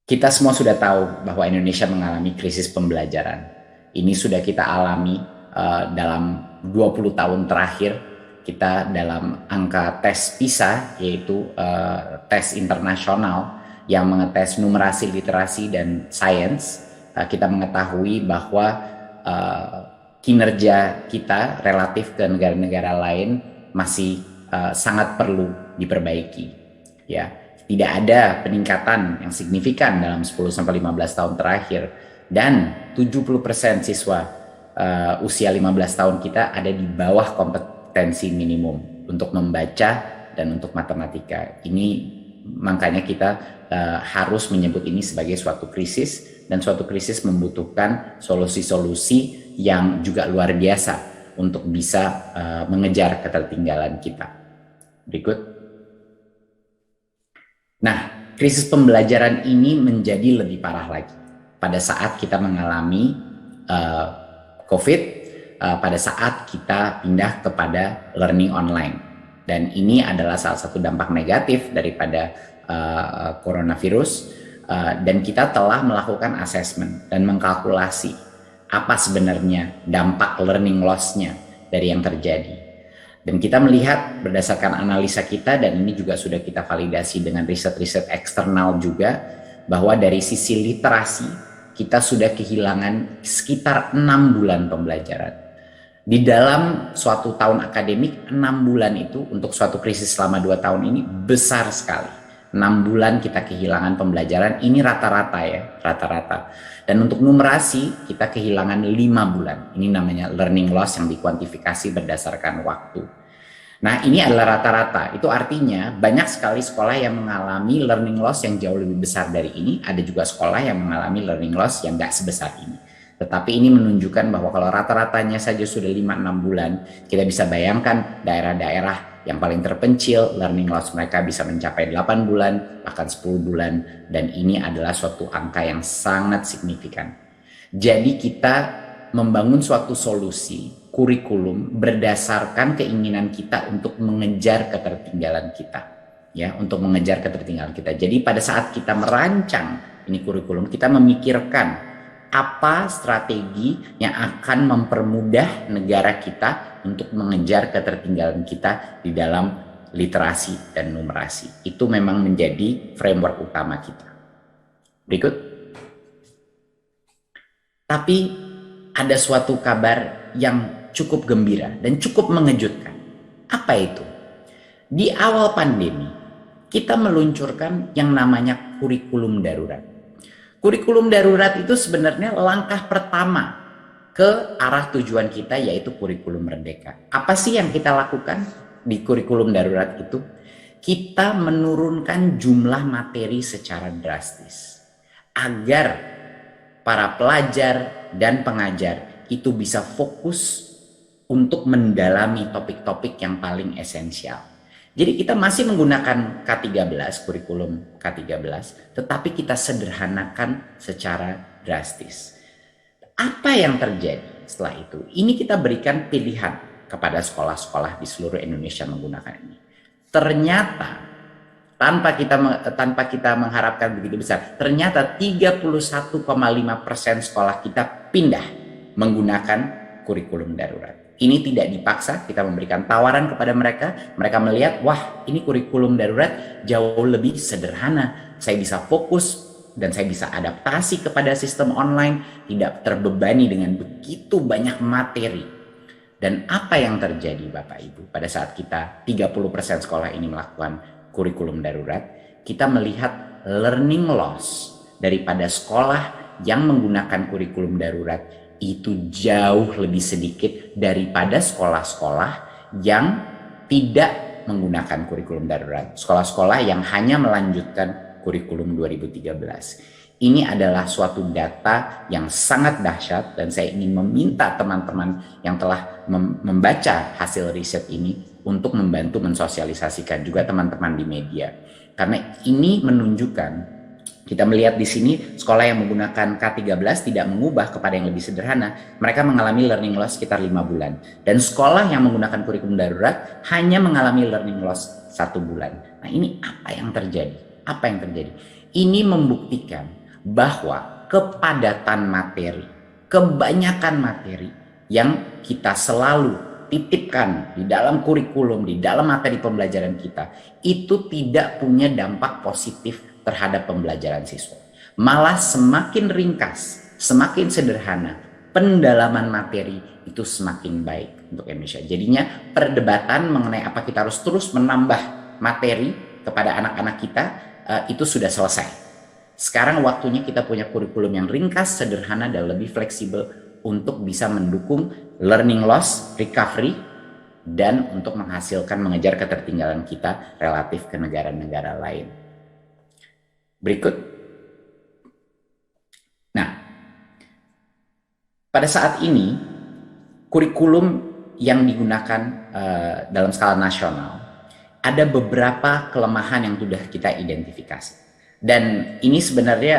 Kita semua sudah tahu bahwa Indonesia mengalami krisis pembelajaran. Ini sudah kita alami dalam 20 tahun terakhir. Kita dalam angka tes PISA, yaitu tes internasional yang mengetes numerasi, literasi, dan sains. Kita mengetahui bahwa uh, kinerja kita relatif ke negara-negara lain masih sangat perlu diperbaiki. Ya, tidak ada peningkatan yang signifikan dalam 10-15 tahun terakhir, dan 70% siswa usia 15 tahun kita ada di bawah kompetensi minimum untuk membaca dan untuk matematika. Ini makanya kita harus menyebut ini sebagai suatu krisis, dan suatu krisis membutuhkan solusi-solusi yang juga luar biasa untuk bisa mengejar ketertinggalan kita. Berikut. Nah, krisis pembelajaran ini menjadi lebih parah lagi pada saat kita mengalami COVID, pada saat kita pindah kepada learning online. Dan ini adalah salah satu dampak negatif daripada coronavirus, dan kita telah melakukan assessment dan mengkalkulasi apa sebenarnya dampak learning loss-nya dari yang terjadi. Dan kita melihat berdasarkan analisa kita, dan ini juga sudah kita validasi dengan riset-riset eksternal juga, bahwa dari sisi literasi kita sudah kehilangan sekitar 6 bulan pembelajaran. Di dalam suatu tahun akademik, 6 bulan itu untuk suatu krisis selama 2 tahun ini besar sekali. 6 bulan kita kehilangan pembelajaran, ini rata-rata ya, rata-rata. Dan untuk numerasi kita kehilangan 5 bulan. Ini namanya learning loss yang dikuantifikasi berdasarkan waktu. Nah, ini adalah rata-rata. Itu artinya banyak sekali sekolah yang mengalami learning loss yang jauh lebih besar dari ini. Ada juga sekolah yang mengalami learning loss yang gak sebesar ini. Tetapi ini menunjukkan bahwa kalau rata-ratanya saja sudah 5-6 bulan, kita bisa bayangkan daerah-daerah yang paling terpencil, learning loss mereka bisa mencapai 8 bulan, bahkan 10 bulan, dan ini adalah suatu angka yang sangat signifikan. Jadi kita membangun suatu solusi, kurikulum, berdasarkan keinginan kita untuk mengejar ketertinggalan kita. Ya, untuk mengejar ketertinggalan kita. Jadi pada saat kita merancang ini kurikulum, kita memikirkan apa strategi yang akan mempermudah negara kita untuk mengejar ketertinggalan kita di dalam literasi dan numerasi. Itu memang menjadi framework utama kita. Berikut. Tapi ada suatu kabar yang cukup gembira dan cukup mengejutkan. Apa itu? Di awal pandemi, kita meluncurkan yang namanya kurikulum darurat. Kurikulum darurat itu sebenarnya langkah pertama ke arah tujuan kita, yaitu kurikulum merdeka. Apa sih yang kita lakukan di kurikulum darurat itu? Kita menurunkan jumlah materi secara drastis agar para pelajar dan pengajar itu bisa fokus untuk mendalami topik-topik yang paling esensial. Jadi kita masih menggunakan K13, kurikulum K13, tetapi kita sederhanakan secara drastis. Apa yang terjadi setelah itu? Ini kita berikan pilihan kepada sekolah-sekolah di seluruh Indonesia menggunakan ini. Ternyata tanpa kita mengharapkan begitu besar, ternyata 31,5% sekolah kita pindah menggunakan kurikulum darurat. Ini tidak dipaksa, kita memberikan tawaran kepada mereka. Mereka melihat, wah, ini kurikulum darurat jauh lebih sederhana. Saya bisa fokus dan saya bisa adaptasi kepada sistem online, tidak terbebani dengan begitu banyak materi. Dan apa yang terjadi Bapak Ibu pada saat kita 30% sekolah ini melakukan kurikulum darurat, kita melihat learning loss daripada sekolah yang menggunakan kurikulum darurat itu jauh lebih sedikit daripada sekolah-sekolah yang tidak menggunakan kurikulum darurat. Sekolah-sekolah yang hanya melanjutkan kurikulum 2013. Ini adalah suatu data yang sangat dahsyat, dan saya ingin meminta teman-teman yang telah membaca hasil riset ini untuk membantu mensosialisasikan juga teman-teman di media. Karena ini menunjukkan, kita melihat di sini sekolah yang menggunakan K13 tidak mengubah kepada yang lebih sederhana. Mereka mengalami learning loss sekitar 5 bulan. Dan sekolah yang menggunakan kurikulum darurat hanya mengalami learning loss 1 bulan. Nah, ini apa yang terjadi? Apa yang terjadi? Ini membuktikan bahwa kepadatan materi, kebanyakan materi yang kita selalu titipkan di dalam kurikulum, di dalam materi pembelajaran kita, itu tidak punya dampak positif terhadap pembelajaran siswa. Malah semakin ringkas, semakin sederhana, pendalaman materi itu semakin baik untuk Indonesia. Jadinya perdebatan mengenai apa kita harus terus menambah materi kepada anak-anak kita itu sudah selesai. Sekarang waktunya kita punya kurikulum yang ringkas, sederhana, dan lebih fleksibel untuk bisa mendukung learning loss recovery dan untuk menghasilkan mengejar ketertinggalan kita relatif ke negara-negara lain. Berikut. Nah, pada saat ini kurikulum yang digunakan dalam skala nasional ada beberapa kelemahan yang sudah kita identifikasi. Dan ini sebenarnya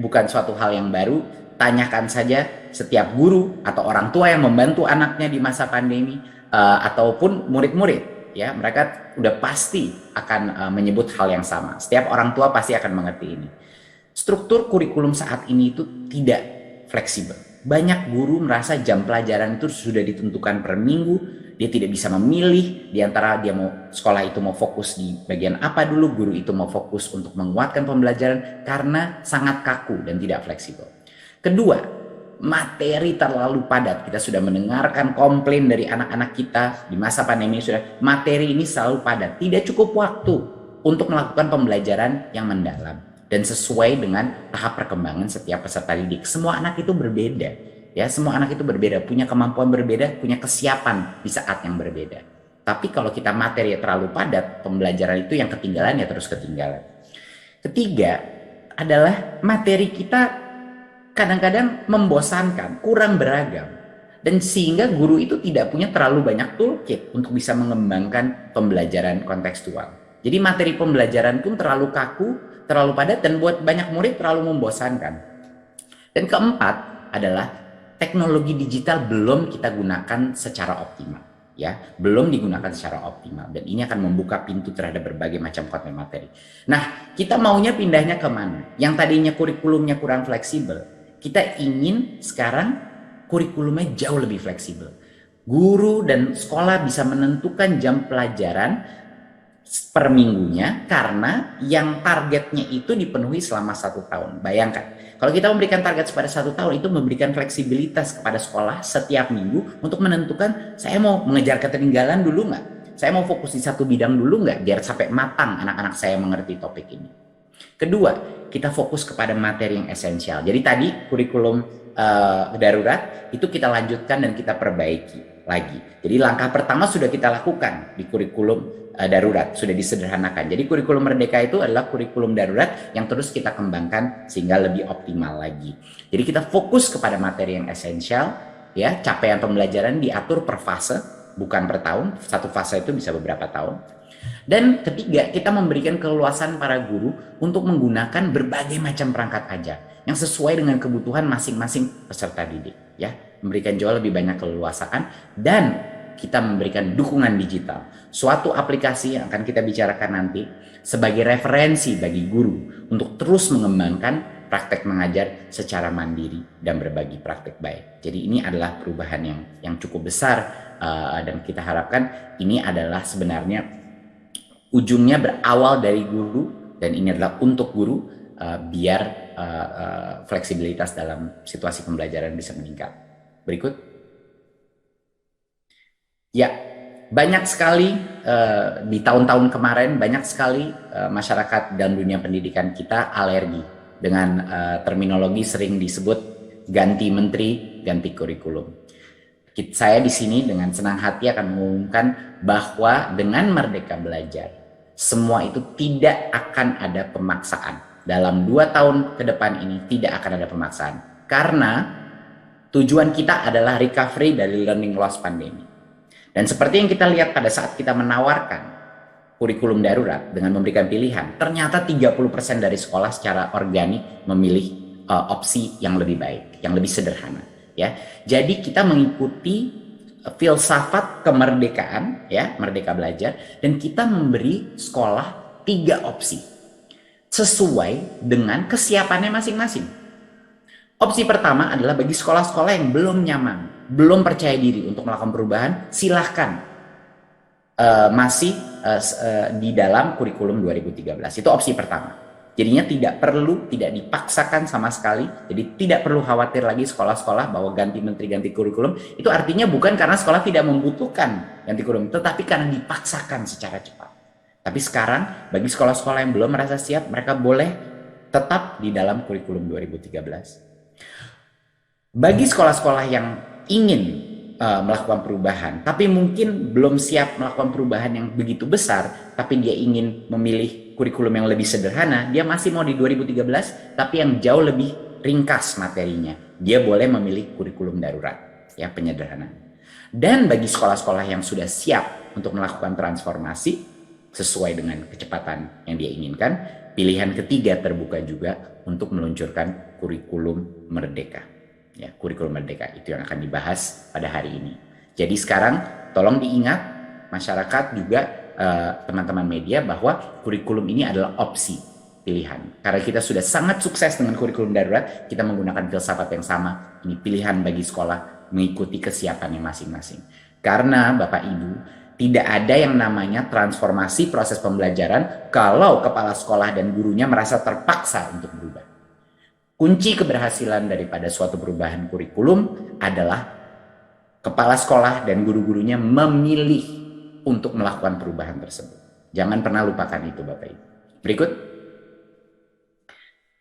bukan suatu hal yang baru. Tanyakan saja setiap guru atau orang tua yang membantu anaknya di masa pandemi ataupun murid-murid, ya, mereka udah pasti akan menyebut hal yang sama. Setiap orang tua pasti akan mengerti ini. Struktur kurikulum saat ini itu tidak fleksibel. Banyak guru merasa jam pelajaran itu sudah ditentukan per minggu, dia tidak bisa memilih di antara dia mau sekolah itu mau fokus di bagian apa dulu, guru itu mau fokus untuk menguatkan pembelajaran karena sangat kaku dan tidak fleksibel. Kedua, materi terlalu padat. Kita sudah mendengarkan komplain dari anak-anak kita di masa pandemi, sudah materi ini selalu padat. Tidak cukup waktu untuk melakukan pembelajaran yang mendalam dan sesuai dengan tahap perkembangan setiap peserta didik. Semua anak itu berbeda, ya. Semua anak itu berbeda, punya kemampuan berbeda, punya kesiapan di saat yang berbeda. Tapi kalau kita materi terlalu padat, pembelajaran itu yang ketinggalan ya terus ketinggalan. Ketiga adalah materi kita kadang-kadang membosankan, kurang beragam. Dan sehingga guru itu tidak punya terlalu banyak toolkit untuk bisa mengembangkan pembelajaran kontekstual. Jadi materi pembelajaran pun terlalu kaku, terlalu padat, dan buat banyak murid terlalu membosankan. Dan keempat adalah teknologi digital belum kita gunakan secara optimal. Ya, belum digunakan secara optimal, dan ini akan membuka pintu terhadap berbagai macam konten materi. Nah, kita maunya pindahnya kemana? Yang tadinya kurikulumnya kurang fleksibel, kita ingin sekarang kurikulumnya jauh lebih fleksibel. Guru dan sekolah bisa menentukan jam pelajaran per minggunya karena yang targetnya itu dipenuhi selama 1 tahun. Bayangkan, kalau kita memberikan target pada 1 tahun, itu memberikan fleksibilitas kepada sekolah setiap minggu untuk menentukan, saya mau mengejar ketertinggalan dulu nggak? Saya mau fokus di satu bidang dulu nggak? Biar sampai matang anak-anak saya mengerti topik ini. Kedua, kita fokus kepada materi yang esensial. Jadi tadi kurikulum darurat itu kita lanjutkan dan kita perbaiki lagi. Jadi langkah pertama sudah kita lakukan di kurikulum darurat, sudah disederhanakan. Jadi kurikulum merdeka itu adalah kurikulum darurat yang terus kita kembangkan sehingga lebih optimal lagi. Jadi kita fokus kepada materi yang esensial, ya, capaian pembelajaran diatur per fase, bukan per tahun. Satu fase itu bisa beberapa tahun. Dan ketiga, kita memberikan keleluasan para guru untuk menggunakan berbagai macam perangkat ajar yang sesuai dengan kebutuhan masing-masing peserta didik, ya. Memberikan jauh lebih banyak keleluasaan, dan kita memberikan dukungan digital, suatu aplikasi yang akan kita bicarakan nanti sebagai referensi bagi guru untuk terus mengembangkan praktek mengajar secara mandiri dan berbagi praktek baik. Jadi ini adalah perubahan yang cukup besar, dan kita harapkan ini adalah sebenarnya ujungnya berawal dari guru, dan ini adalah untuk guru, biar fleksibilitas dalam situasi pembelajaran bisa meningkat. Berikut. Ya, banyak sekali di tahun-tahun kemarin, banyak sekali masyarakat dan dunia pendidikan kita alergi dengan terminologi sering disebut ganti menteri, ganti kurikulum. Saya di sini dengan senang hati akan mengumumkan bahwa dengan Merdeka Belajar, semua itu tidak akan ada pemaksaan. Dalam 2 tahun ke depan ini tidak akan ada pemaksaan. Karena tujuan kita adalah recovery dari learning loss pandemi. Dan seperti yang kita lihat pada saat kita menawarkan kurikulum darurat dengan memberikan pilihan, ternyata 30% dari sekolah secara organik memilih opsi yang lebih baik, yang lebih sederhana. Ya, jadi kita mengikuti filsafat kemerdekaan, ya, Merdeka Belajar, dan kita memberi sekolah 3 opsi. sesuai dengan kesiapannya masing-masing. Opsi pertama adalah bagi sekolah-sekolah yang belum nyaman, belum percaya diri untuk melakukan perubahan, silahkan masih di dalam kurikulum 2013. Itu opsi pertama. Jadinya tidak dipaksakan sama sekali. Jadi tidak perlu khawatir lagi sekolah-sekolah bahwa ganti menteri, ganti kurikulum. Itu artinya bukan karena sekolah tidak membutuhkan ganti kurikulum, tetapi karena dipaksakan secara cepat. Tapi sekarang bagi sekolah-sekolah yang belum merasa siap, mereka boleh tetap di dalam kurikulum 2013. Bagi sekolah-sekolah yang ingin melakukan perubahan, tapi mungkin belum siap melakukan perubahan yang begitu besar, tapi dia ingin memilih kurikulum yang lebih sederhana, dia masih mau di 2013, tapi yang jauh lebih ringkas materinya. Dia boleh memilih kurikulum darurat, ya, penyederhanaan. Dan bagi sekolah-sekolah yang sudah siap untuk melakukan transformasi sesuai dengan kecepatan yang dia inginkan, pilihan ketiga terbuka juga untuk meluncurkan kurikulum merdeka. Ya, kurikulum merdeka itu yang akan dibahas pada hari ini. Jadi sekarang tolong diingat masyarakat juga teman-teman media bahwa kurikulum ini adalah opsi pilihan. Karena kita sudah sangat sukses dengan kurikulum darurat, kita menggunakan filsafat yang sama. Ini pilihan bagi sekolah mengikuti kesiapannya masing-masing. Karena Bapak Ibu, tidak ada yang namanya transformasi proses pembelajaran kalau kepala sekolah dan gurunya merasa terpaksa untuk berubah. Kunci keberhasilan daripada suatu perubahan kurikulum adalah kepala sekolah dan guru-gurunya memilih untuk melakukan perubahan tersebut. Jangan pernah lupakan itu Bapak Ibu. Berikut.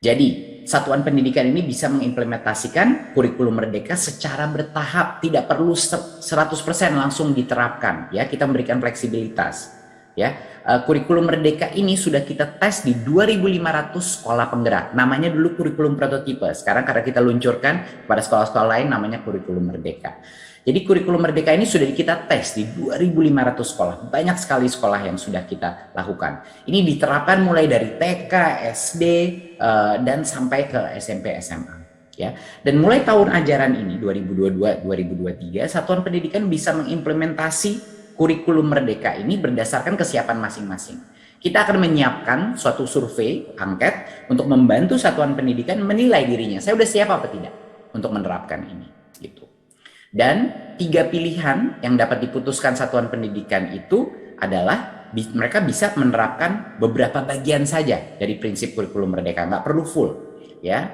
Jadi, satuan pendidikan ini bisa mengimplementasikan kurikulum merdeka secara bertahap, tidak perlu 100% langsung diterapkan, ya. Kita memberikan fleksibilitas, ya. Kurikulum merdeka ini sudah kita tes di 2.500 sekolah penggerak. Namanya dulu kurikulum prototipe. Sekarang karena kita luncurkan pada sekolah-sekolah lain namanya kurikulum merdeka. Jadi kurikulum merdeka ini sudah kita tes di 2.500 sekolah. Banyak sekali sekolah yang sudah kita lakukan. Ini diterapkan mulai dari TK, SD, dan sampai ke SMP, SMA. Ya. Dan mulai tahun ajaran ini 2022-2023, Satuan Pendidikan bisa mengimplementasi kurikulum merdeka ini berdasarkan kesiapan masing-masing. Kita akan menyiapkan suatu survei, angket, untuk membantu satuan pendidikan menilai dirinya. Saya udah siap apa tidak untuk menerapkan ini. Gitu. Dan 3 pilihan yang dapat diputuskan satuan pendidikan itu adalah mereka bisa menerapkan beberapa bagian saja dari prinsip kurikulum merdeka, nggak perlu full. Ya,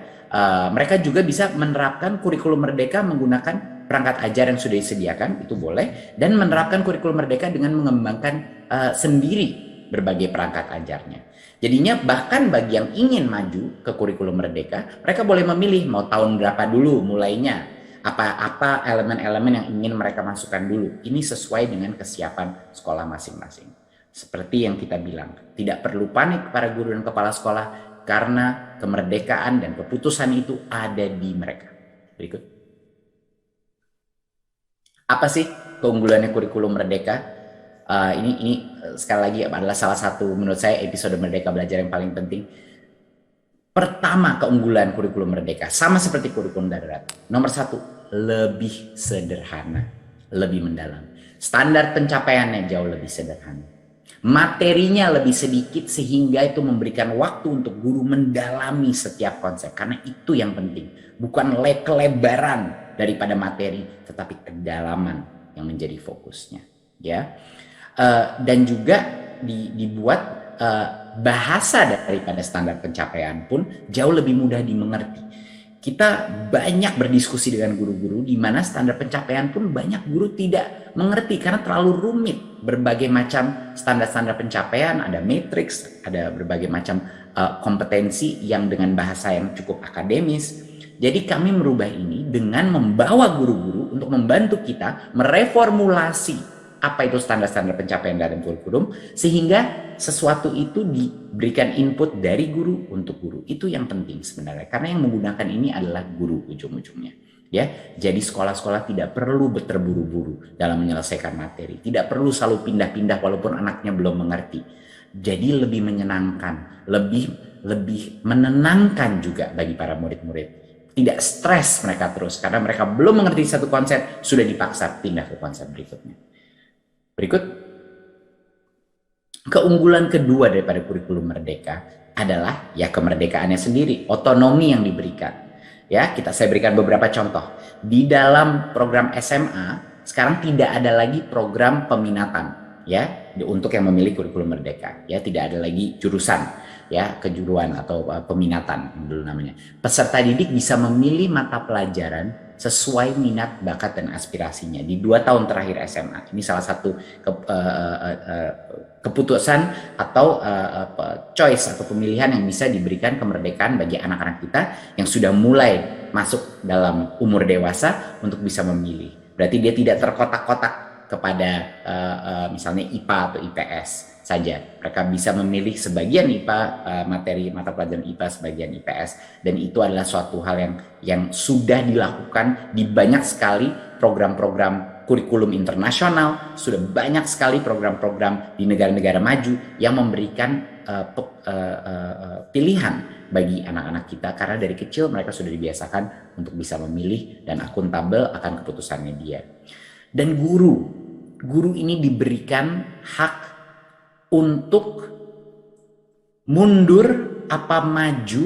mereka juga bisa menerapkan kurikulum merdeka menggunakan perangkat ajar yang sudah disediakan, itu boleh, dan menerapkan kurikulum merdeka dengan mengembangkan sendiri berbagai perangkat ajarnya. Jadinya bahkan bagi yang ingin maju ke kurikulum merdeka, mereka boleh memilih mau tahun berapa dulu mulainya, apa elemen-elemen yang ingin mereka masukkan dulu. Ini sesuai dengan kesiapan sekolah masing-masing. Seperti yang kita bilang, tidak perlu panik para guru dan kepala sekolah karena kemerdekaan dan keputusan itu ada di mereka. Berikut. Apa sih keunggulannya kurikulum merdeka? Ini sekali lagi adalah salah satu menurut saya episode Merdeka Belajar yang paling penting. Pertama, keunggulan kurikulum merdeka sama seperti kurikulum darurat. Nomor 1, lebih sederhana, lebih mendalam. Standar pencapaiannya jauh lebih sederhana. Materinya lebih sedikit sehingga itu memberikan waktu untuk guru mendalami setiap konsep. Karena itu yang penting. Bukan kelebaran daripada materi, tetapi kedalaman yang menjadi fokusnya. Ya, dan juga dibuat bahasa daripada standar pencapaian pun jauh lebih mudah dimengerti. Kita banyak berdiskusi dengan guru-guru di mana standar pencapaian pun banyak guru tidak mengerti karena terlalu rumit. Berbagai macam standar-standar pencapaian, ada matriks, ada berbagai macam kompetensi yang dengan bahasa yang cukup akademis. Jadi kami merubah ini dengan membawa guru-guru untuk membantu kita mereformulasi apa itu standar-standar pencapaian dalam kurikulum sehingga sesuatu itu diberikan input dari guru untuk guru. Itu yang penting sebenarnya karena yang menggunakan ini adalah guru ujung-ujungnya. Ya, jadi sekolah-sekolah tidak perlu terburu-buru dalam menyelesaikan materi, tidak perlu selalu pindah-pindah walaupun anaknya belum mengerti. Jadi lebih menyenangkan, lebih menenangkan juga bagi para murid-murid. Tidak stres mereka terus karena mereka belum mengerti satu konsep sudah dipaksa pindah ke konsep berikutnya. Berikut, keunggulan kedua daripada kurikulum merdeka adalah ya kemerdekaannya sendiri, otonomi yang diberikan. Ya, saya berikan beberapa contoh. Di dalam program SMA sekarang tidak ada lagi program peminatan ya untuk yang memilih kurikulum merdeka. Ya, tidak ada lagi jurusan ya kejuruan atau peminatan dulu namanya. Peserta didik bisa memilih mata pelajaran sesuai minat, bakat, dan aspirasinya di 2 tahun terakhir SMA. Ini salah satu keputusan atau choice atau pemilihan yang bisa diberikan kemerdekaan bagi anak-anak kita yang sudah mulai masuk dalam umur dewasa untuk bisa memilih. Berarti dia tidak terkotak-kotak kepada misalnya IPA atau IPS saja. Mereka bisa memilih sebagian IPA, materi mata pelajaran IPA, sebagian IPS, dan itu adalah suatu hal yang sudah dilakukan di banyak sekali program-program kurikulum internasional. Sudah banyak sekali program-program di negara-negara maju yang memberikan pilihan bagi anak-anak kita, karena dari kecil mereka sudah dibiasakan untuk bisa memilih dan akuntabel akan keputusannya dia. Dan guru ini diberikan hak untuk mundur apa maju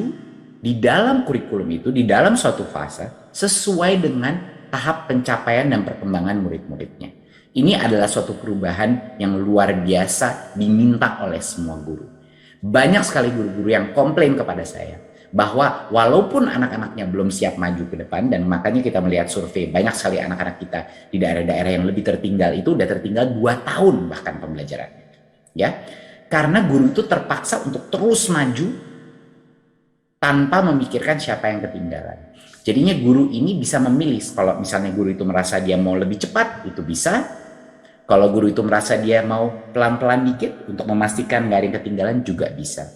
di dalam kurikulum itu, di dalam suatu fase sesuai dengan tahap pencapaian dan perkembangan murid-muridnya. Ini adalah suatu perubahan yang luar biasa diminta oleh semua guru. Banyak sekali guru-guru yang komplain kepada saya bahwa walaupun anak-anaknya belum siap maju ke depan, dan makanya kita melihat survei banyak sekali anak-anak kita di daerah-daerah yang lebih tertinggal itu udah tertinggal 2 tahun bahkan pembelajarannya. Ya, karena guru itu terpaksa untuk terus maju tanpa memikirkan siapa yang ketinggalan. Jadinya guru ini bisa memilih, kalau misalnya guru itu merasa dia mau lebih cepat, itu bisa. Kalau guru itu merasa dia mau pelan-pelan dikit untuk memastikan nggak ada yang ketinggalan, juga bisa.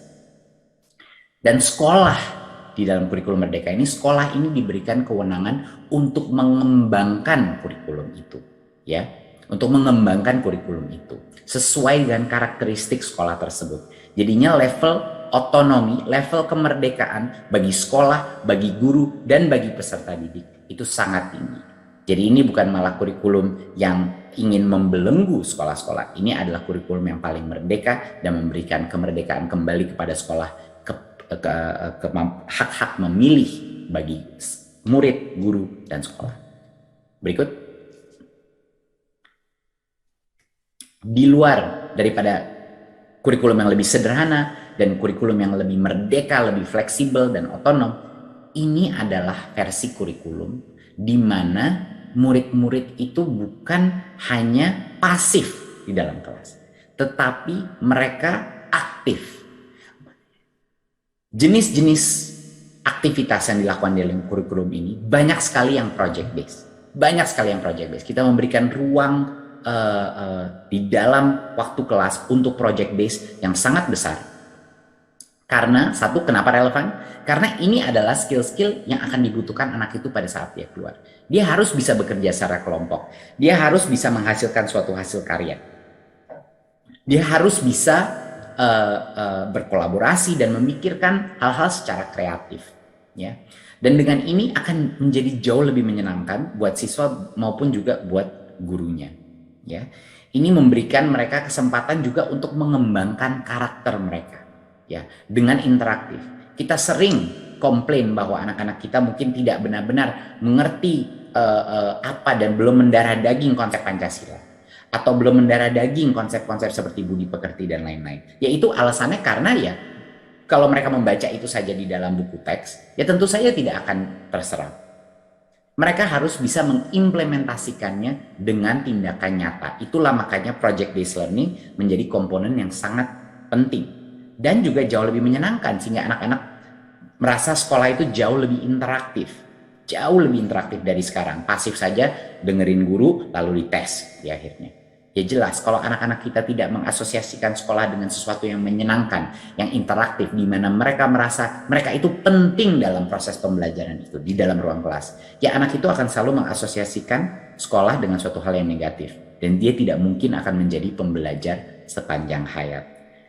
Dan sekolah di dalam kurikulum merdeka ini, sekolah ini diberikan kewenangan untuk mengembangkan kurikulum itu, ya, untuk mengembangkan kurikulum itu sesuai dengan karakteristik sekolah tersebut. Jadinya level otonomi, level kemerdekaan bagi sekolah, bagi guru, dan bagi peserta didik itu sangat tinggi. Jadi ini bukan malah kurikulum yang ingin membelenggu sekolah-sekolah. Ini adalah kurikulum yang paling merdeka dan memberikan kemerdekaan kembali kepada sekolah, hak-hak memilih bagi murid, guru, dan sekolah. Berikut. Di luar daripada kurikulum yang lebih sederhana dan kurikulum yang lebih merdeka, lebih fleksibel dan otonom, ini adalah versi kurikulum di mana murid-murid itu bukan hanya pasif di dalam kelas, tetapi mereka aktif. Jenis-jenis aktivitas yang dilakukan dalam kurikulum ini banyak sekali yang project based. Banyak sekali yang project based. Kita memberikan ruang di dalam waktu kelas untuk project based yang sangat besar. Karena satu, kenapa relevan? Karena ini adalah skill-skill yang akan dibutuhkan anak itu pada saat dia keluar. Dia harus bisa bekerja secara kelompok. Dia harus bisa menghasilkan suatu hasil karya. Dia harus bisa berkolaborasi dan memikirkan hal-hal secara kreatif. Ya. Dan dengan ini akan menjadi jauh lebih menyenangkan buat siswa maupun juga buat gurunya. Ya, ini memberikan mereka kesempatan juga untuk mengembangkan karakter mereka, ya, dengan interaktif. Kita sering komplain bahwa anak-anak kita mungkin tidak benar-benar mengerti apa dan belum mendarah daging konsep Pancasila, atau belum mendarah daging konsep-konsep seperti budi pekerti dan lain-lain. Yaitu alasannya karena ya kalau mereka membaca itu saja di dalam buku teks, ya tentu saja tidak akan terserap. Mereka harus bisa mengimplementasikannya dengan tindakan nyata. Itulah makanya project based learning menjadi komponen yang sangat penting dan juga jauh lebih menyenangkan, sehingga anak-anak merasa sekolah itu jauh lebih interaktif. Jauh lebih interaktif dari sekarang. Pasif saja dengerin guru lalu dites di akhirnya. Ya jelas kalau anak-anak kita tidak mengasosiasikan sekolah dengan sesuatu yang menyenangkan, yang interaktif, di mana mereka merasa mereka itu penting dalam proses pembelajaran itu di dalam ruang kelas, ya anak itu akan selalu mengasosiasikan sekolah dengan suatu hal yang negatif, dan dia tidak mungkin akan menjadi pembelajar sepanjang hayat.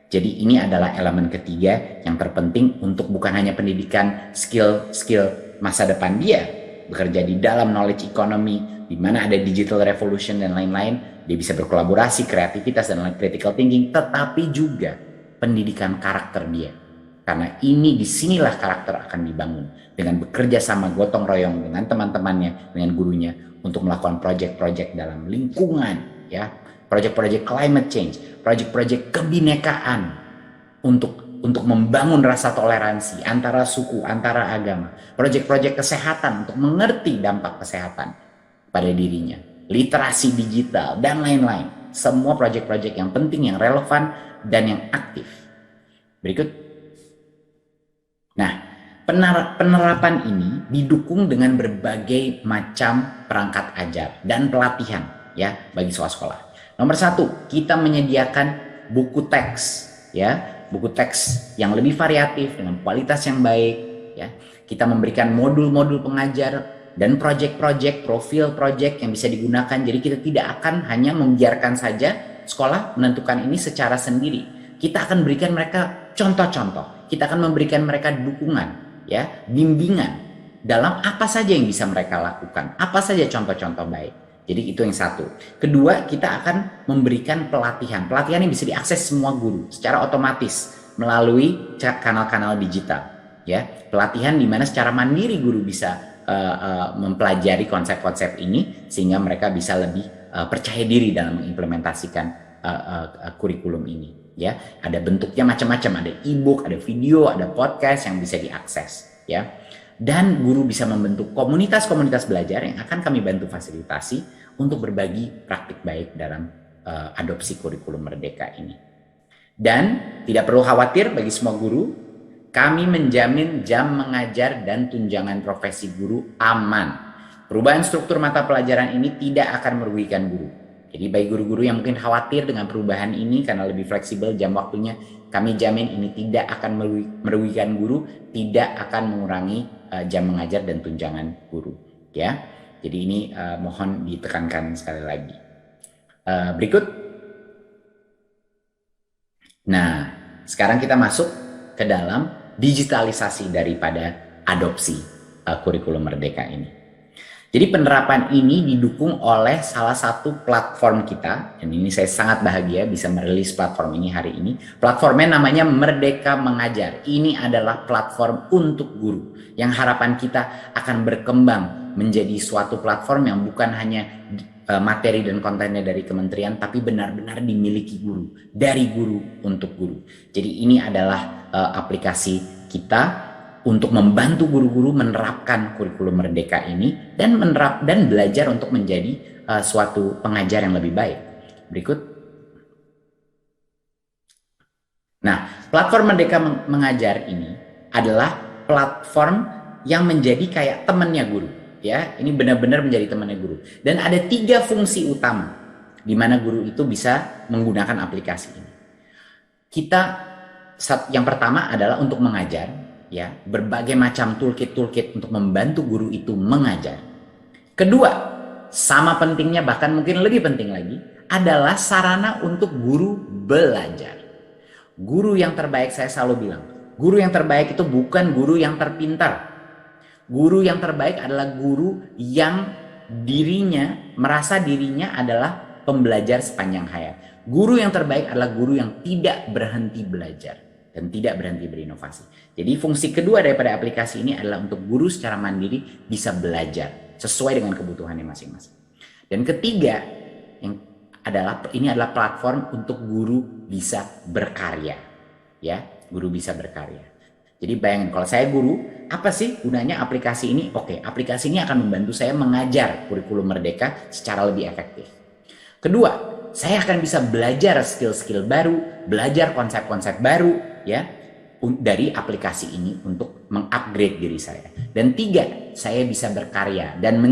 Jadi ini adalah elemen ketiga yang terpenting untuk bukan hanya pendidikan skill-skill masa depan dia, bekerja di dalam knowledge economy, di mana ada digital revolution dan lain-lain. Dia bisa berkolaborasi, kreativitas, dan critical thinking, tetapi juga pendidikan karakter dia. Karena ini disinilah karakter akan dibangun dengan bekerja sama gotong royong dengan teman-temannya, dengan gurunya untuk melakukan proyek-proyek dalam lingkungan, ya, proyek-proyek climate change, proyek-proyek kebinekaan untuk membangun rasa toleransi antara suku, antara agama, proyek-proyek kesehatan untuk mengerti dampak kesehatan pada dirinya, literasi digital dan lain-lain. Semua proyek-proyek yang penting, yang relevan dan yang aktif. Berikut. Nah, penerapan ini didukung dengan berbagai macam perangkat ajar dan pelatihan, ya, bagi siswa sekolah. Nomor satu, kita menyediakan buku teks, ya, buku teks yang lebih variatif dengan kualitas yang baik, ya. Kita memberikan modul-modul pengajar dan proyek-proyek, profil proyek yang bisa digunakan. Jadi kita tidak akan hanya membiarkan saja sekolah menentukan ini secara sendiri. Kita akan berikan mereka contoh-contoh. Kita akan memberikan mereka dukungan, ya, bimbingan dalam apa saja yang bisa mereka lakukan, apa saja contoh-contoh baik. Jadi itu yang satu. Kedua, kita akan memberikan pelatihan. Pelatihan yang bisa diakses semua guru secara otomatis melalui kanal-kanal digital, ya. Pelatihan di mana secara mandiri guru bisa mempelajari konsep-konsep ini sehingga mereka bisa lebih percaya diri dalam mengimplementasikan kurikulum ini. Ya, ada bentuknya macam-macam, ada e-book, ada video, ada podcast yang bisa diakses, ya. Dan guru bisa membentuk komunitas-komunitas belajar yang akan kami bantu fasilitasi untuk berbagi praktik baik dalam adopsi kurikulum merdeka ini. Dan tidak perlu khawatir bagi semua guru, kami menjamin jam mengajar dan tunjangan profesi guru aman. Perubahan struktur mata pelajaran ini tidak akan merugikan guru. Jadi bagi guru-guru yang mungkin khawatir dengan perubahan ini karena lebih fleksibel jam waktunya, kami jamin ini tidak akan merugikan guru, tidak akan mengurangi jam mengajar dan tunjangan guru, ya. Jadi ini mohon ditekankan sekali lagi. Berikut. Nah, sekarang kita masuk ke dalam digitalisasi daripada adopsi kurikulum merdeka ini. Jadi penerapan ini didukung oleh salah satu platform kita, dan ini saya sangat bahagia bisa merilis platform ini hari ini. Platformnya namanya Merdeka Mengajar. Ini adalah platform untuk guru yang harapan kita akan berkembang menjadi suatu platform yang bukan hanya materi dan kontennya dari kementerian, tapi benar-benar dimiliki guru, dari guru untuk guru. Jadi ini adalah aplikasi kita untuk membantu guru-guru menerapkan kurikulum merdeka ini dan belajar untuk menjadi suatu pengajar yang lebih baik. Berikut. Nah, platform Merdeka Mengajar ini adalah platform yang menjadi kayak temannya guru, ya. Ini benar-benar menjadi temannya guru. Dan ada 3 fungsi utama di mana guru itu bisa menggunakan aplikasi ini. Yang pertama adalah untuk mengajar. Ya, berbagai macam toolkit untuk membantu guru itu mengajar. Kedua, sama pentingnya bahkan mungkin lebih penting lagi, adalah sarana untuk guru belajar. Guru yang terbaik, saya selalu bilang, guru yang terbaik itu bukan guru yang terpintar. Guru yang terbaik adalah guru yang merasa dirinya adalah pembelajar sepanjang hayat. Guru yang terbaik adalah guru yang tidak berhenti belajar dan tidak berhenti berinovasi. Jadi fungsi kedua daripada aplikasi ini adalah untuk guru secara mandiri bisa belajar sesuai dengan kebutuhannya masing-masing. Dan ketiga, ini adalah platform untuk guru bisa berkarya. Ya, guru bisa berkarya. Jadi bayangin kalau saya guru, apa sih gunanya aplikasi ini? Oke, aplikasi ini akan membantu saya mengajar kurikulum merdeka secara lebih efektif. Kedua, saya akan bisa belajar skill-skill baru, belajar konsep-konsep baru, ya, dari aplikasi ini untuk mengupgrade diri saya. Dan 3, saya bisa berkarya dan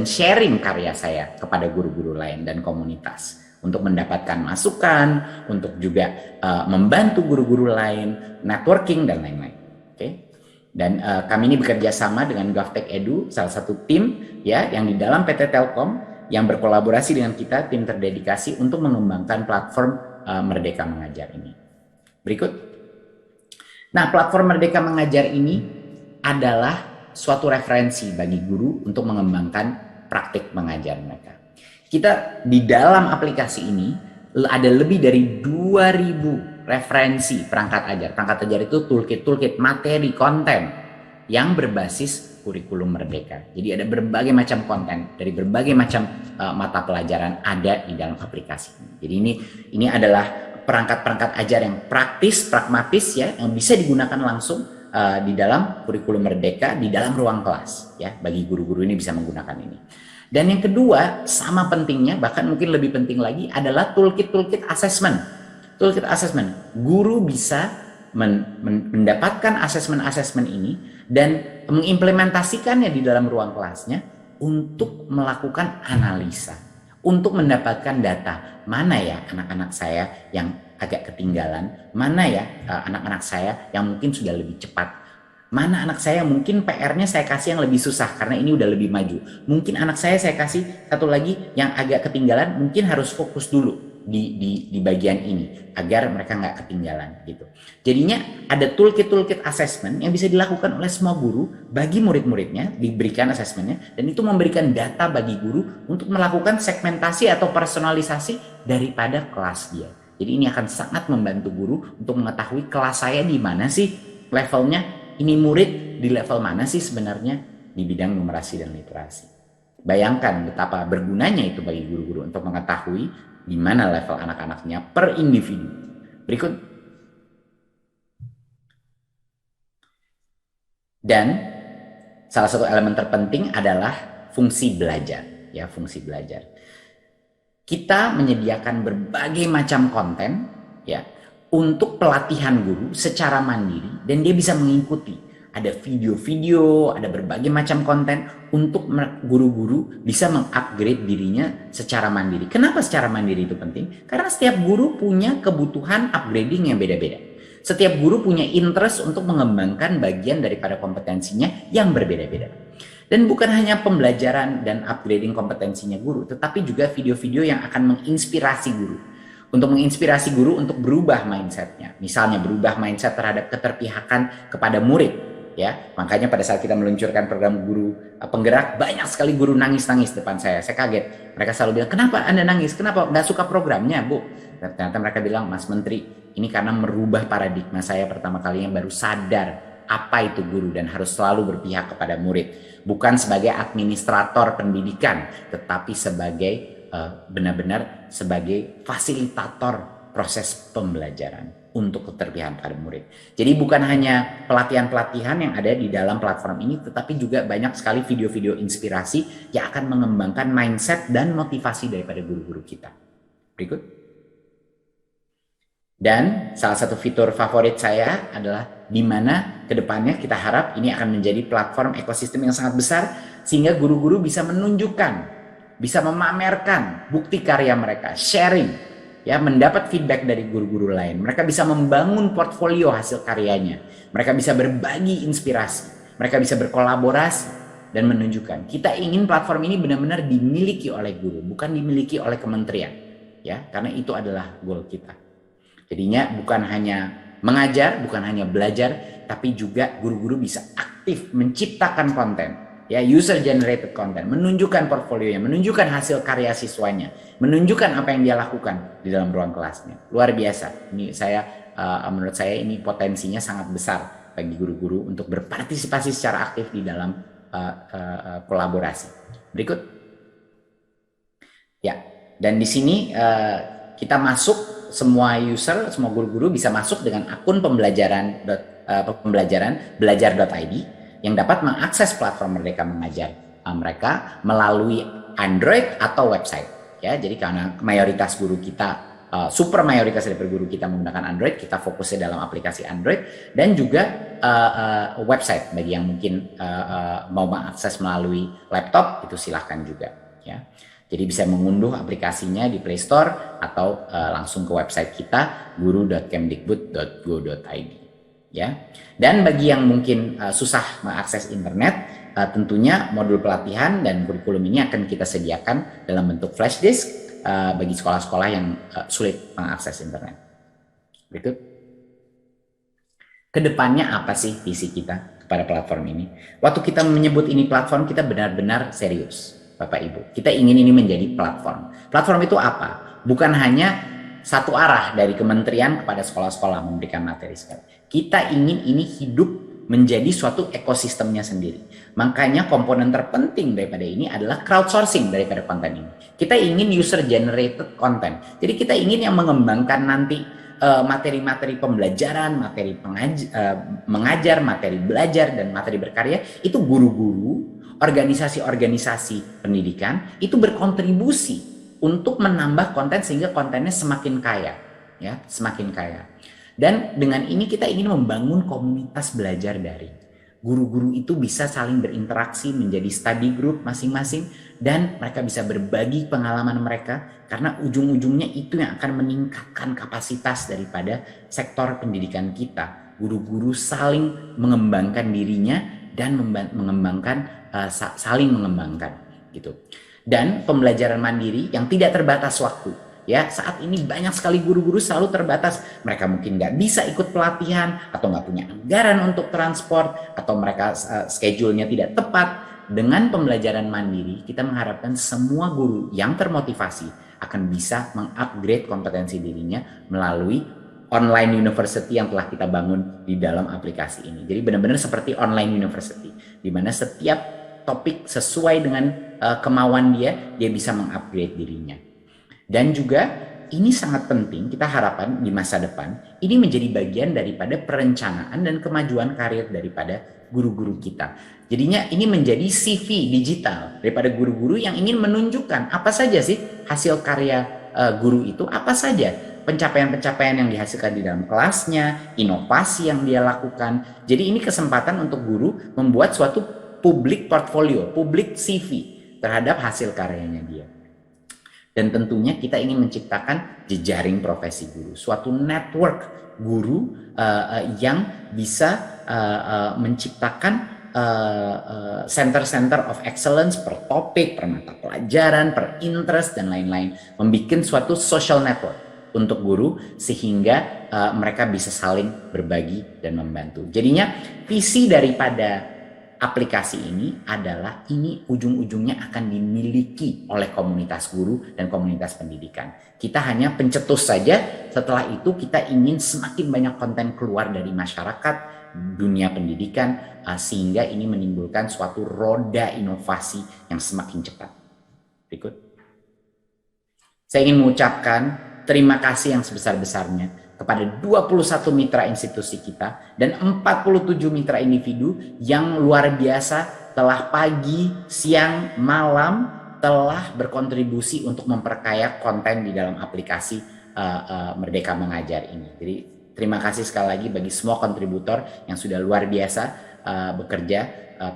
sharing karya saya kepada guru-guru lain dan komunitas untuk mendapatkan masukan, untuk juga membantu guru-guru lain, networking dan lain-lain. Oke. Dan kami ini bekerja sama dengan GovTech Edu, salah satu tim, ya, yang di dalam PT Telkom yang berkolaborasi dengan kita, tim terdedikasi untuk mengembangkan platform Merdeka Mengajar ini. Berikut. Nah, platform Merdeka Mengajar ini adalah suatu referensi bagi guru untuk mengembangkan praktik mengajar mereka. Kita di dalam aplikasi ini ada lebih dari 2.000 referensi perangkat ajar. Perangkat ajar itu toolkit materi konten yang berbasis kurikulum Merdeka. Jadi ada berbagai macam konten dari berbagai macam mata pelajaran ada di dalam aplikasi. Jadi ini adalah perangkat-perangkat ajar yang praktis, pragmatis ya, yang bisa digunakan langsung di dalam kurikulum Merdeka di dalam ruang kelas ya. Bagi guru-guru ini bisa menggunakan ini. Dan yang kedua, sama pentingnya, bahkan mungkin lebih penting lagi adalah toolkit assessment. Toolkit assessment, guru bisa mendapatkan asesmen ini dan mengimplementasikannya di dalam ruang kelasnya untuk melakukan analisa, untuk mendapatkan data mana ya anak-anak saya yang agak ketinggalan, mana ya anak-anak saya yang mungkin sudah lebih cepat, mana anak saya mungkin PR-nya saya kasih yang lebih susah karena ini udah lebih maju, mungkin anak saya kasih satu lagi yang agak ketinggalan, mungkin harus fokus dulu di bagian ini agar mereka nggak ketinggalan gitu. Jadinya ada toolkit assessment yang bisa dilakukan oleh semua guru bagi murid-muridnya, diberikan assessmentnya, dan itu memberikan data bagi guru untuk melakukan segmentasi atau personalisasi daripada kelas dia. Jadi ini akan sangat membantu guru untuk mengetahui kelas saya di mana sih levelnya, ini murid di level mana sih sebenarnya di bidang numerasi dan literasi. Bayangkan betapa bergunanya itu bagi guru-guru untuk mengetahui di mana level anak-anaknya per individu. Berikut. Dan salah satu elemen terpenting adalah fungsi belajar, ya, fungsi belajar. Kita menyediakan berbagai macam konten ya untuk pelatihan guru secara mandiri dan dia bisa mengikuti. Ada video-video, ada berbagai macam konten untuk guru-guru bisa mengupgrade dirinya secara mandiri. Kenapa secara mandiri itu penting? Karena setiap guru punya kebutuhan upgrading yang beda-beda. Setiap guru punya interest untuk mengembangkan bagian daripada kompetensinya yang berbeda-beda. Dan bukan hanya pembelajaran dan upgrading kompetensinya guru, tetapi juga video-video yang akan menginspirasi guru. Untuk menginspirasi guru untuk berubah mindsetnya. Misalnya berubah mindset terhadap keterpihakan kepada murid. Ya, makanya pada saat kita meluncurkan program guru penggerak, banyak sekali guru nangis-nangis depan saya. Saya kaget. Mereka selalu bilang, kenapa Anda nangis? Kenapa nggak suka programnya, Bu? Dan ternyata mereka bilang, Mas Menteri, ini karena merubah paradigma saya pertama kali yang baru sadar apa itu guru dan harus selalu berpihak kepada murid. Bukan sebagai administrator pendidikan, tetapi sebagai benar-benar sebagai fasilitator proses pembelajaran untuk keterpihakan pada murid. Jadi bukan hanya pelatihan-pelatihan yang ada di dalam platform ini, tetapi juga banyak sekali video-video inspirasi yang akan mengembangkan mindset dan motivasi daripada guru-guru kita. Berikut. Dan salah satu fitur favorit saya adalah di mana kedepannya kita harap ini akan menjadi platform ekosistem yang sangat besar sehingga guru-guru bisa menunjukkan, bisa memamerkan bukti karya mereka, sharing. Ya, mendapat feedback dari guru-guru lain. Mereka bisa membangun portfolio hasil karyanya. Mereka bisa berbagi inspirasi. Mereka bisa berkolaborasi dan menunjukkan. Kita ingin platform ini benar-benar dimiliki oleh guru, bukan dimiliki oleh kementerian. Ya, karena itu adalah goal kita. Jadinya bukan hanya mengajar, bukan hanya belajar, tapi juga guru-guru bisa aktif menciptakan konten. Ya, user generated content, menunjukkan portfolionya, menunjukkan hasil karya siswanya, menunjukkan apa yang dia lakukan di dalam ruang kelasnya. Luar biasa. Ini menurut saya ini potensinya sangat besar bagi guru-guru untuk berpartisipasi secara aktif di dalam kolaborasi. Berikut. Ya, dan di sini kita masuk, semua user, semua guru-guru bisa masuk dengan akun pembelajaran belajar.id yang dapat mengakses platform Merdeka Mengajar mereka melalui Android atau website. Ya, jadi karena mayoritas guru kita, super mayoritas dari guru kita menggunakan Android, kita fokusnya dalam aplikasi Android dan juga website bagi yang mungkin mau mengakses melalui laptop itu silahkan juga. Ya, jadi bisa mengunduh aplikasinya di Play Store atau langsung ke website kita guru.kemdikbud.go.id. Ya, dan bagi yang mungkin susah mengakses internet, tentunya modul pelatihan dan kurikulum ini akan kita sediakan dalam bentuk flash disk bagi sekolah-sekolah yang sulit mengakses internet. Berikut. Kedepannya apa sih visi kita kepada platform ini? Waktu kita menyebut ini platform, kita benar-benar serius, Bapak Ibu. Kita ingin ini menjadi platform. Platform itu apa? Bukan hanya satu arah dari kementerian kepada sekolah-sekolah memberikan materi sekali. Kita ingin ini hidup menjadi suatu ekosistemnya sendiri. Makanya komponen terpenting daripada ini adalah crowdsourcing daripada konten ini. Kita ingin user generated content. Jadi kita ingin yang mengembangkan nanti materi-materi pembelajaran, materi mengajar, materi belajar, dan materi berkarya itu guru-guru, organisasi-organisasi pendidikan itu berkontribusi untuk menambah konten sehingga kontennya semakin kaya, ya, semakin kaya. Dan dengan ini kita ingin membangun komunitas belajar daring. Guru-guru itu bisa saling berinteraksi menjadi study group masing-masing dan mereka bisa berbagi pengalaman mereka karena ujung-ujungnya itu yang akan meningkatkan kapasitas daripada sektor pendidikan kita. Guru-guru saling mengembangkan dirinya dan saling mengembangkan gitu. Dan pembelajaran mandiri yang tidak terbatas waktu. Ya, saat ini banyak sekali guru-guru selalu terbatas. Mereka mungkin nggak bisa ikut pelatihan atau nggak punya anggaran untuk transport atau mereka schedule-nya tidak tepat. Dengan pembelajaran mandiri, kita mengharapkan semua guru yang termotivasi akan bisa mengupgrade kompetensi dirinya melalui online university yang telah kita bangun di dalam aplikasi ini. Jadi benar-benar seperti online university, di mana setiap topik sesuai dengan kemauan dia bisa mengupgrade dirinya. Dan juga ini sangat penting, kita harapkan di masa depan ini menjadi bagian daripada perencanaan dan kemajuan karir daripada guru-guru kita. Jadinya ini menjadi CV digital daripada guru-guru yang ingin menunjukkan apa saja sih hasil karya guru itu, apa saja pencapaian-pencapaian yang dihasilkan di dalam kelasnya, inovasi yang dia lakukan. Jadi ini kesempatan untuk guru membuat suatu public portfolio, public CV terhadap hasil karyanya dia. Dan tentunya kita ingin menciptakan jejaring profesi guru, suatu network guru yang bisa menciptakan center-center of excellence per topik, per mata pelajaran, per interest, dan lain-lain. Membuat suatu social network untuk guru sehingga mereka bisa saling berbagi dan membantu. Jadinya visi daripada aplikasi ini adalah ini ujung-ujungnya akan dimiliki oleh komunitas guru dan komunitas pendidikan. Kita hanya pencetus saja, setelah itu kita ingin semakin banyak konten keluar dari masyarakat, dunia pendidikan, sehingga ini menimbulkan suatu roda inovasi yang semakin cepat. Berikut. Saya ingin mengucapkan terima kasih yang sebesar-besarnya kepada 21 mitra institusi kita dan 47 mitra individu yang luar biasa telah pagi, siang, malam telah berkontribusi untuk memperkaya konten di dalam aplikasi Merdeka Mengajar ini. Jadi terima kasih sekali lagi bagi semua kontributor yang sudah luar biasa bekerja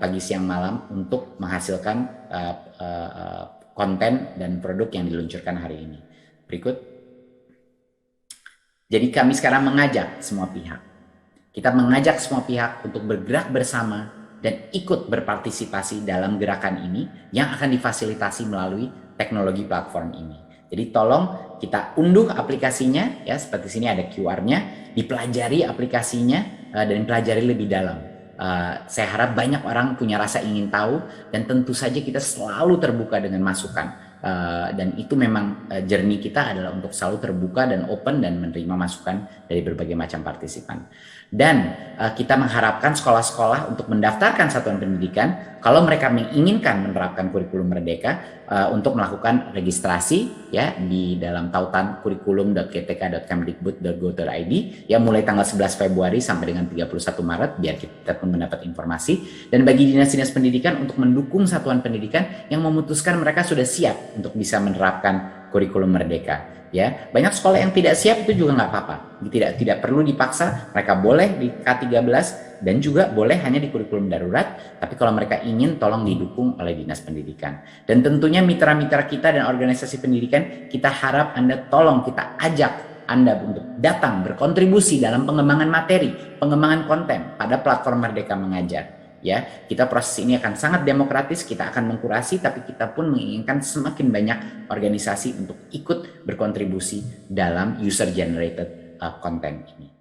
pagi, siang, malam untuk menghasilkan konten dan produk yang diluncurkan hari ini. Berikut. Jadi kami sekarang mengajak semua pihak. Kita mengajak semua pihak untuk bergerak bersama dan ikut berpartisipasi dalam gerakan ini yang akan difasilitasi melalui teknologi platform ini. Jadi tolong kita unduh aplikasinya, ya seperti sini ada QR-nya, dipelajari aplikasinya dan pelajari lebih dalam. Saya harap banyak orang punya rasa ingin tahu dan tentu saja kita selalu terbuka dengan masukan. Dan itu memang journey kita adalah untuk selalu terbuka dan open dan menerima masukan dari berbagai macam partisipan. Dan kita mengharapkan sekolah-sekolah untuk mendaftarkan satuan pendidikan kalau mereka menginginkan menerapkan kurikulum Merdeka untuk melakukan registrasi ya di dalam tautan kurikulum.gtk.kemdikbud.go.id ya mulai tanggal 11 Februari sampai dengan 31 Maret biar kita pun mendapat informasi. Dan bagi dinas-dinas pendidikan untuk mendukung satuan pendidikan yang memutuskan mereka sudah siap untuk bisa menerapkan kurikulum Merdeka. Ya, banyak sekolah yang tidak siap itu juga nggak apa-apa. Tidak perlu dipaksa, mereka boleh di K13 dan juga boleh hanya di kurikulum darurat. Tapi kalau mereka ingin, tolong didukung oleh dinas pendidikan. Dan tentunya mitra-mitra kita dan organisasi pendidikan, kita harap Anda tolong kita ajak Anda untuk datang berkontribusi dalam pengembangan materi, pengembangan konten pada platform Merdeka Mengajar. Ya, kita proses ini akan sangat demokratis, kita akan mengkurasi, tapi kita pun menginginkan semakin banyak organisasi untuk ikut berkontribusi dalam user generated content ini.